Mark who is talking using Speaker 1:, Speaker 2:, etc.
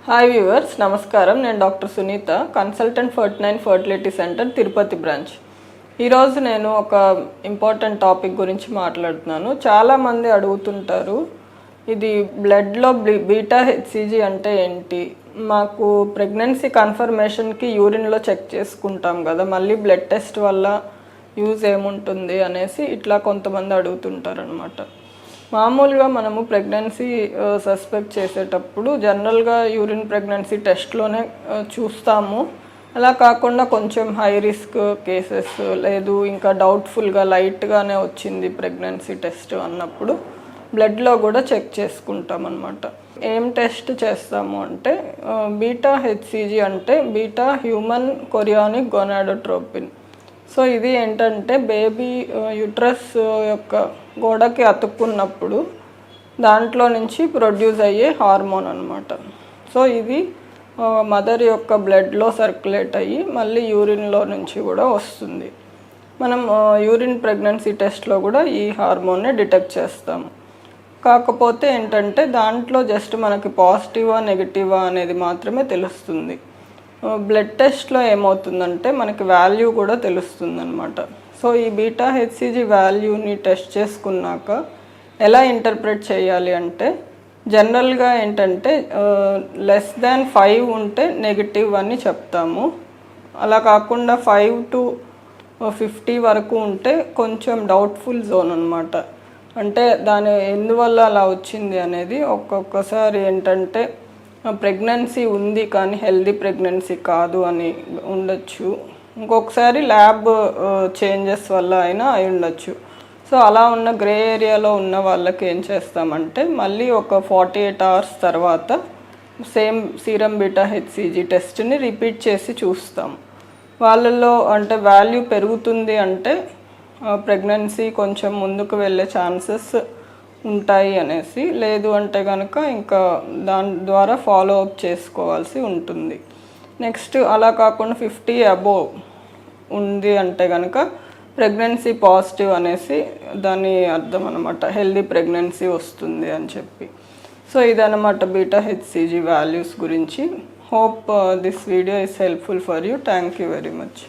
Speaker 1: Hi viewers, నమస్కారం. నేను doctor Sunitha, consultant 49 fertility centre, Tirupati branch. ఈరోజు నేను ఒక ఇంపార్టెంట్ టాపిక్ గురించి మాట్లాడుతున్నాను. చాలామంది అడుగుతుంటారు, ఇది బ్లడ్లో బీటా హెచ్సిజీ అంటే ఏంటి, మాకు ప్రెగ్నెన్సీ కన్ఫర్మేషన్కి యూరిన్లో చెక్ చేసుకుంటాం కదా, మళ్ళీ బ్లడ్ టెస్ట్ వల్ల యూజ్ ఏముంటుంది అనేసి ఇట్లా కొంతమంది అడుగుతుంటారు అనమాట. మామూలుగా మనము ప్రెగ్నెన్సీ సస్పెక్ట్ చేసేటప్పుడు జనరల్గా యూరిన్ ప్రెగ్నెన్సీ టెస్ట్లోనే చూస్తాము. అలా కాకుండా కొంచెం హై రిస్క్ కేసెస్, లేదు ఇంకా డౌట్ఫుల్గా లైట్గానే వచ్చింది ప్రెగ్నెన్సీ టెస్ట్ అన్నప్పుడు బ్లడ్లో కూడా చెక్ చేసుకుంటాం అన్నమాట. ఏం టెస్ట్ చేస్తాము అంటే బీటా హెచ్సిజీ అంటే బీటా హ్యూమన్ కొరియానిక్ గొనాడోట్రోపిన్. సో ఇది ఏంటంటే బేబీ యూట్రస్ యొక్క గోడకి అతుక్కున్నప్పుడు దాంట్లో నుంచి ప్రొడ్యూస్ అయ్యే హార్మోన్ అనమాట. సో ఇది మదర్ యొక్క బ్లడ్లో సర్క్యులేట్ అయ్యి మళ్ళీ యూరిన్లో నుంచి కూడా వస్తుంది. మనం యూరిన్ ప్రెగ్నెన్సీ టెస్ట్లో కూడా ఈ హార్మోన్నే డిటెక్ట్ చేస్తాము. కాకపోతే ఏంటంటే దాంట్లో జస్ట్ మనకి పాజిటివా నెగిటివా అనేది మాత్రమే తెలుస్తుంది. బ్లడ్ టెస్ట్లో ఏమవుతుందంటే మనకి వాల్యూ కూడా తెలుస్తుంది అనమాట. సో ఈ బీటా హెచ్సిజీ వాల్యూని టెస్ట్ చేసుకున్నాక ఎలా ఇంటర్ప్రెట్ చేయాలి అంటే జనరల్గా ఏంటంటే <5 ఉంటే నెగిటివ్ అని చెప్తాము. అలా కాకుండా 5 to 50 వరకు ఉంటే కొంచెం డౌట్ఫుల్ జోన్ అనమాట. అంటే దాని ఎందువల్ల అలా వచ్చింది అనేది ఒక్కొక్కసారి ఏంటంటే ప్రెగ్నెన్సీ ఉంది కానీ హెల్దీ ప్రెగ్నెన్సీ కాదు అని ఉండొచ్చు. ఇంకొకసారి ల్యాబ్ చేంజెస్ వల్ల అయినా అయి ఉండొచ్చు. సో అలా ఉన్న గ్రే ఏరియాలో ఉన్న వాళ్ళకి ఏం చేస్తామంటే మళ్ళీ ఒక 48 hours తర్వాత సేమ్ సీరం బీటా హెచ్సిజీ టెస్ట్ని రిపీట్ చేసి చూస్తాం. వాళ్ళలో అంటే వాల్యూ పెరుగుతుంది అంటే ప్రెగ్నెన్సీ కొంచెం ముందుకు వెళ్ళే ఛాన్సెస్ ఉంటాయి అనేసి, లేదు అంటే కనుక ఇంకా దాని ద్వారా ఫాలో అప్ చేసుకోవాల్సి ఉంటుంది. నెక్స్ట్ అలా కాకుండా 50 అబోవ్ ఉంది అంటే కనుక ప్రెగ్నెన్సీ పాజిటివ్ అనేసి దాని అర్థం అనమాట, హెల్దీ ప్రెగ్నెన్సీ వస్తుంది అని చెప్పి. సో ఇదన్నమాట బీటా హెచ్సిజీ వాల్యూస్ గురించి. Hope this video is helpful for you. Thank you very much.